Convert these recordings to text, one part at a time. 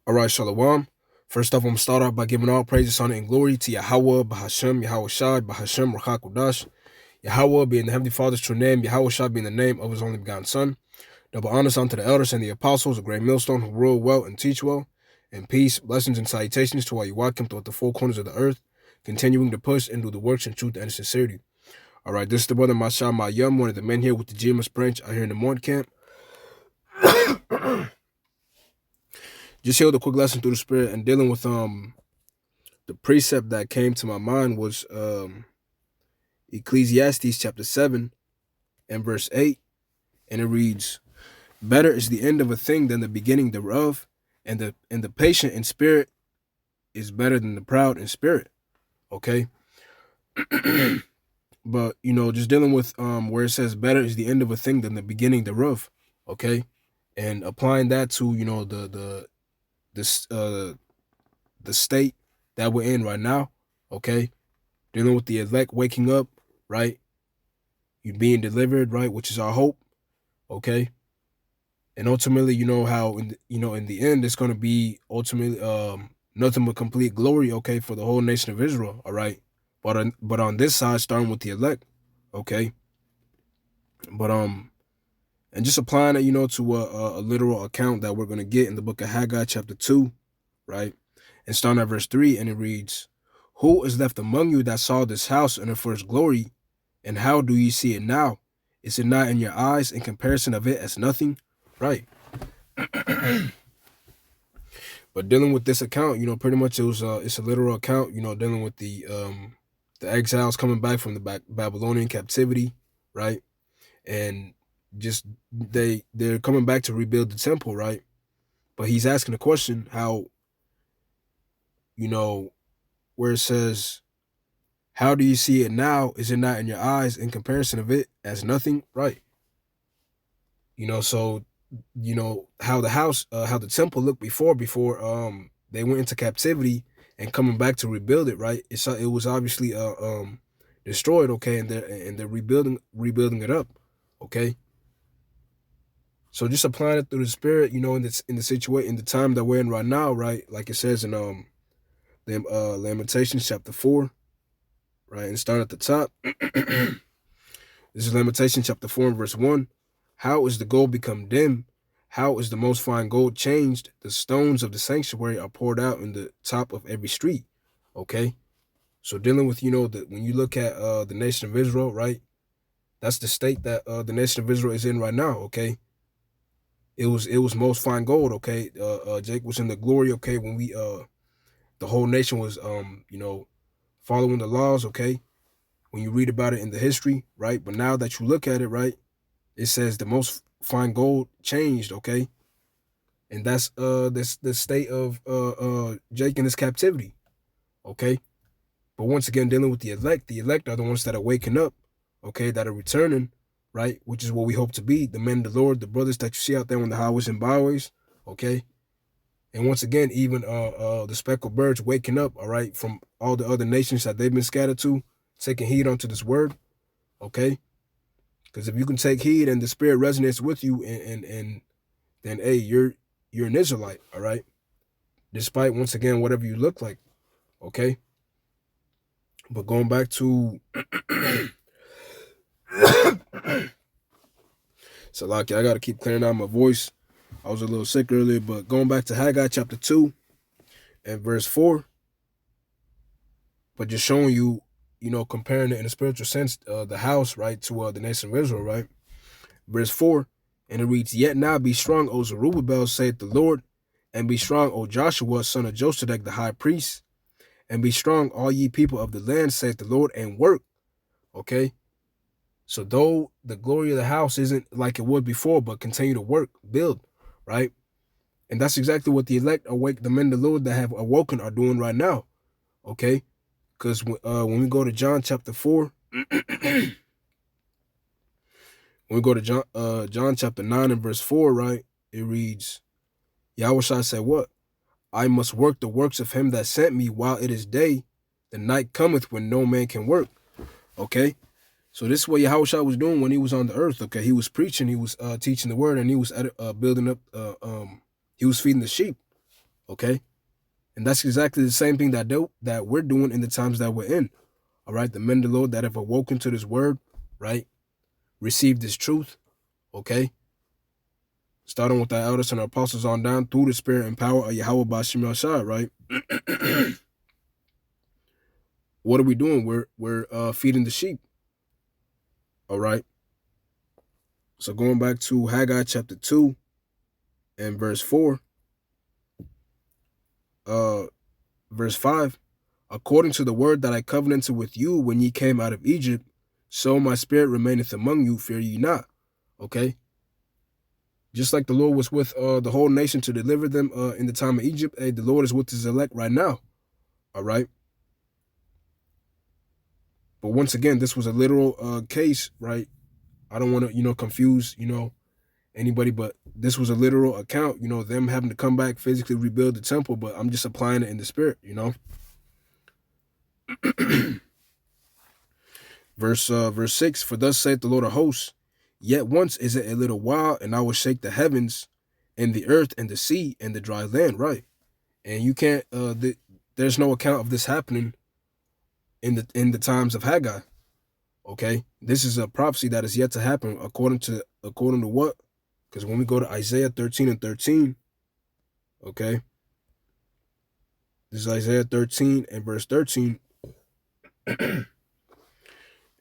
All right, Shalom. First off, I'm going to start off by giving all praises, honor, and glory to Yahweh, Bahashem, Yahweh Shad, Bahashem, Rachakudash. Yahweh being the Heavenly Father's true name, Yahweh Shad being the name of his only begotten Son. Double honors unto the elders and the apostles, a great millstone who rule well and teach well. And peace, blessings, and salutations to all you walk him throughout the four corners of the earth, continuing to push and do the works in truth and sincerity. All right, this is the brother Mashal Mayum, one of the men here with the GMS branch out here in the Morn camp. Just here with a quick lesson through the spirit and dealing with the precept that came to my mind was Ecclesiastes chapter 7 and verse 8, and it reads, "Better is the end of a thing than the beginning thereof, and the patient in spirit is better than the proud in spirit." Okay. But just dealing with where it says better is the end of a thing than the beginning thereof. Okay. And applying that to the state that we're in right now. Okay. Dealing with the elect waking up, right? You being delivered, right? Which is our hope. Okay. And ultimately, how in the end it's going to be ultimately nothing but complete glory, okay, for the whole nation of Israel. All right. But on this side, starting with the elect, okay. But and just applying it, to a literal account that we're going to get in the book of Haggai chapter 2, right? And starting at verse 3, and it reads, "Who is left among you that saw this house in her first glory? And how do you see it now? Is it not in your eyes in comparison of it as nothing?" Right. But dealing with this account, pretty much it's a literal account, dealing with the exiles coming back from the Babylonian captivity, right? And just they're coming back to rebuild the temple, right? But he's asking the question how, where it says, "How do you see it now? Is it not in your eyes in comparison of it as nothing?" Right. So how the house, how the temple looked before they went into captivity and coming back to rebuild it, right? It was obviously destroyed, okay, and they're rebuilding it up, okay. So just applying it through the spirit, in the situation, in the time that we're in right now, right? Like it says in Lamentations chapter 4, right, and start at the top. This is Lamentations chapter 4 and verse 1. "How is the gold become dim? How is the most fine gold changed? The stones of the sanctuary are poured out in the top of every street." Okay. So dealing with, when you look at the nation of Israel, right? That's the state that the nation of Israel is in right now, okay? It was most fine gold, okay? Jake was in the glory, okay, when the whole nation was following the laws, okay? When you read about it in the history, right? But now that you look at it, right, it says the most fine gold changed, okay? And that's the state of Jake in his captivity, okay? But once again, dealing with the elect are the ones that are waking up, okay, that are returning, right? Which is what we hope to be, the men of the Lord, the brothers that you see out there on the highways and byways, okay? And once again, even the speckled birds waking up, all right, from all the other nations that they've been scattered to, taking heed unto this word, okay? Because if you can take heed and the spirit resonates with you, and then hey, you're an Israelite, all right? Despite, once again, whatever you look like, okay? But going back to Salaki, I gotta keep clearing out my voice. I was a little sick earlier, but going back to Haggai chapter 2 and verse 4, but just showing you, comparing it in a spiritual sense, the house, right, to the nation of Israel, right? Verse 4, and it reads, "Yet now be strong, O Zerubbabel, saith the Lord, and be strong, O Joshua, son of Josedek, the high priest, and be strong, all ye people of the land, saith the Lord, and work." Okay? So though the glory of the house isn't like it was before, but continue to work, build, right? And that's exactly what the elect awake, the men of the Lord that have awoken are doing right now, okay? Because when we go to John chapter 4, when we go to John chapter 9 and verse 4, right, it reads, Yahushua said what? "I must work the works of him that sent me while it is day. The night cometh when no man can work." Okay? So this is what Yahushua was doing when he was on the earth, okay? He was preaching, he was teaching the word, and he was building up, he was feeding the sheep, Okay. And that's exactly the same thing that we're doing in the times that we're in. All right. The men of the Lord that have awoken to this word, right? Received this truth. Okay. Starting with the elders and the apostles on down through the spirit and power of Yahweh Bashim Yashai, right? What are we doing? We're feeding the sheep. All right. So going back to Haggai chapter 2 and verse 4, verse 5, according to the word that I covenanted with you when ye came out of Egypt, so my spirit remaineth among you, fear ye not. Okay. Just like the Lord was with the whole nation to deliver them in the time of Egypt, hey, the Lord is with his elect right now. All right. But once again, this was a literal case, right? I don't want to, confuse, anybody, but this was a literal account, them having to come back, physically rebuild the temple, but I'm just applying it in the spirit, Verse 6, for thus saith the Lord of hosts, yet once is it a little while, and I will shake the heavens and the earth and the sea and the dry land, right? And you can't, there's no account of this happening in the times of Haggai. Okay, this is a prophecy that is yet to happen according to what? Because when we go to Isaiah 13 and 13, okay, this is Isaiah 13 and verse 13, and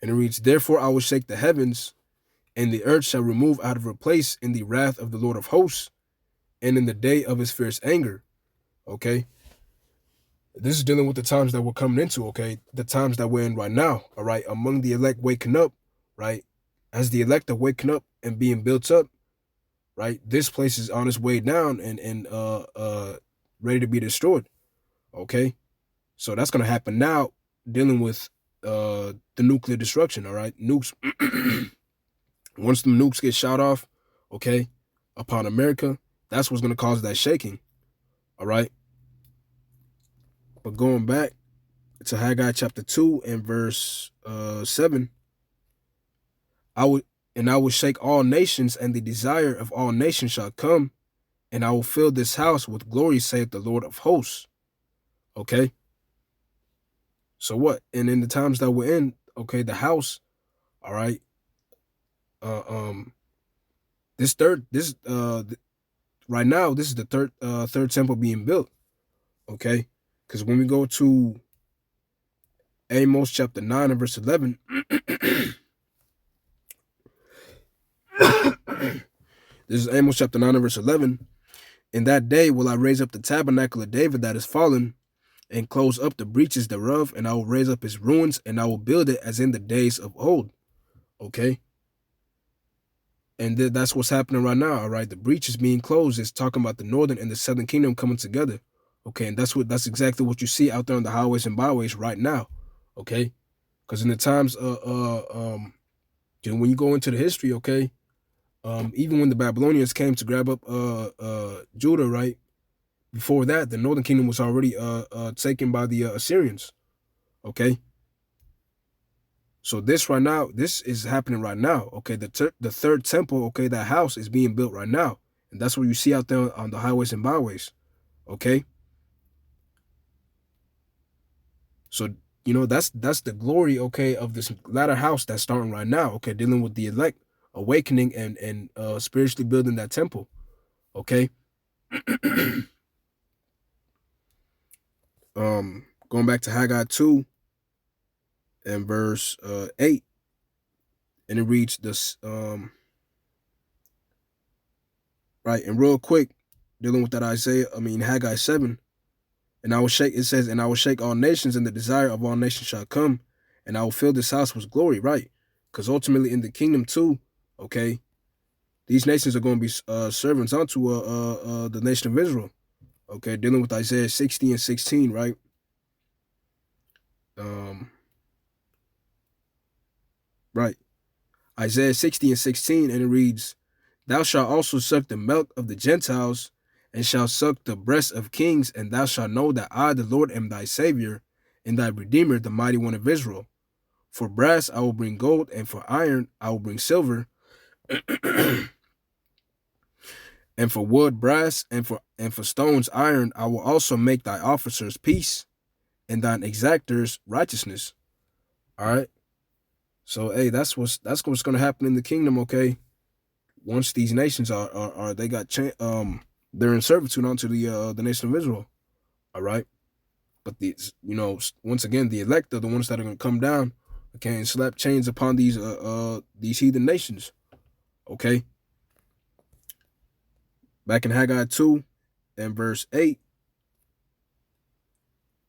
it reads, therefore I will shake the heavens, and the earth shall remove out of her place in the wrath of the Lord of hosts, and in the day of his fierce anger. Okay, this is dealing with the times that we're coming into, okay, the times that we're in right now, all right, among the elect waking up, right, as the elect are waking up and being built up, right, this place is on its way down and ready to be destroyed. Okay, so that's going to happen now, dealing with the nuclear destruction. All right, nukes. Once the nukes get shot off, okay, upon America, that's what's going to cause that shaking. All right, but going back to Haggai chapter 2 and verse 7, I will shake all nations, and the desire of all nations shall come, and I will fill this house with glory, saith the Lord of hosts. Okay. So what? And in the times that we're in, okay, the house, all right, right now, this is the third temple being built. Okay. Because when we go to Amos chapter 9 and verse 11, this is Amos chapter 9 and verse 11. In that day will I raise up the tabernacle of David that is fallen, and close up the breaches thereof, and I will raise up his ruins, and I will build it as in the days of old. Okay. And that's what's happening right now. All right. The breach is being closed. It's talking about the northern and the southern kingdom coming together. Okay. And that's exactly what you see out there on the highways and byways right now. Okay. Because in the times, when you go into the history, okay, even when the Babylonians came to grab up Judah, right, before that, the northern kingdom was already taken by the Assyrians. Okay. So this right now, this is happening right now. Okay, the third temple, okay, that house is being built right now, and that's what you see out there on the highways and byways. Okay, so that's the glory, okay, of this latter house that's starting right now. Okay, dealing with the elect awakening and spiritually building that temple. Okay, going back to Haggai 2 and verse 8. And it reads this, right, and real quick, dealing with that Haggai 7, and I will shake, it says, and I will shake all nations, and the desire of all nations shall come, and I will fill this house with glory, right? Because ultimately in the kingdom too, okay, these nations are going to be servants unto the nation of Israel, okay, dealing with Isaiah 60 and 16, right? Right. Isaiah 60 and 16, and it reads, thou shalt also suck the milk of the Gentiles, and shalt suck the breast of kings, and thou shalt know that I, the Lord, am thy Savior, and thy Redeemer, the mighty one of Israel. For brass I will bring gold, and for iron I will bring silver, And for wood, brass, and for stones, iron, I will also make thy officers peace, and thine exactors righteousness. All right. So hey, that's what's gonna happen in the kingdom. Okay, once these nations are they got they're in servitude unto the nation of Israel. All right. But these, once again, the elect are the ones that are going to come down, okay, and slap chains upon these heathen nations, okay. Back in Haggai 2 and verse 8,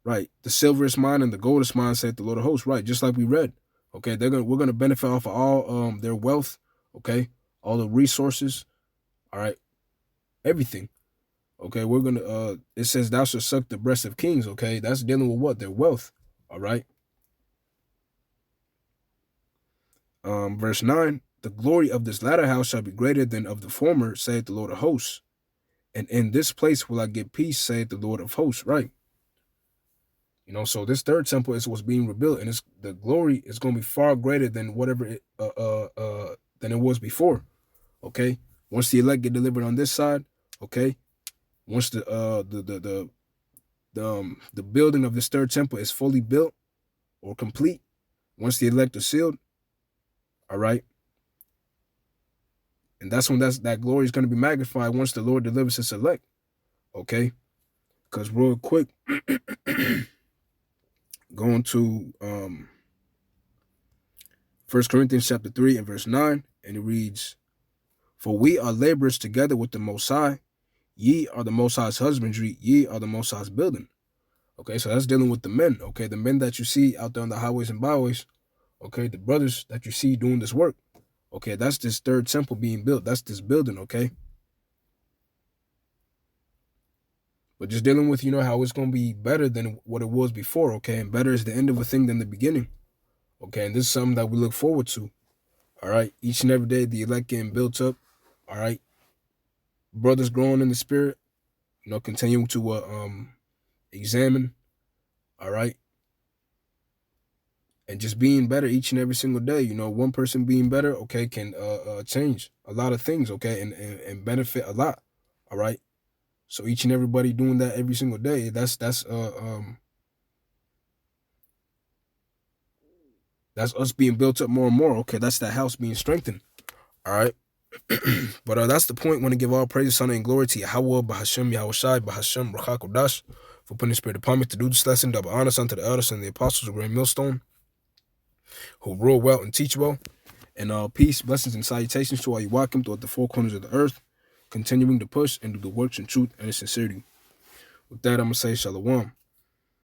right? The silver is mine and the gold is mine, saith the Lord of hosts, right? Just like we read, okay. We're gonna benefit off of all their wealth, okay, all the resources, all right, everything. Okay, we're gonna it says thou shalt suck the breast of kings, okay? That's dealing with what? Their wealth. All right. Verse 9, the glory of this latter house shall be greater than of the former, saith the Lord of hosts. And in this place will I give peace, saith the Lord of hosts. Right. So this third temple is what's being rebuilt, and the glory is going to be far greater than whatever than it was before. Okay. Once the elect get delivered on this side, okay. Once the building of this third temple is fully built or complete, once the elect are sealed, all right. And that's when that glory is going to be magnified once the Lord delivers his elect. Okay. Because real quick, going to 1 Corinthians chapter 3 and verse 9, and it reads, for we are laborers together with the Most High. Ye are the Most High's husbandry. Ye are the Most High's building. Okay, so that's dealing with the men. Okay, the men that you see out there on the highways and byways. Okay, the brothers that you see doing this work. Okay, that's this third temple being built. That's this building, okay? But just dealing with, how it's going to be better than what it was before, okay? And better is the end of a thing than the beginning. Okay, and this is something that we look forward to. All right, each and every day, the elect getting built up. All right, brothers growing in the spirit, continuing to examine. All right, and just being better each and every single day. One person being better, okay, can change a lot of things, okay, and benefit a lot. All right, so each and everybody doing that every single day, that's us being built up more and more. Okay, that's that house being strengthened. All right. But that's the point. Want to give all praise, honor, and glory to Yahweh, Bahashem, Yahushai, Bahashem, Rachakodash, for putting the spirit upon me to do this lesson. Double honors unto the elders and the apostles of Grand Millstone, who rule well and teach well. And peace, blessings, and salutations to all you welcome throughout the four corners of the earth, continuing to push and do the works in truth and in sincerity. With that, I'm going to say shalom.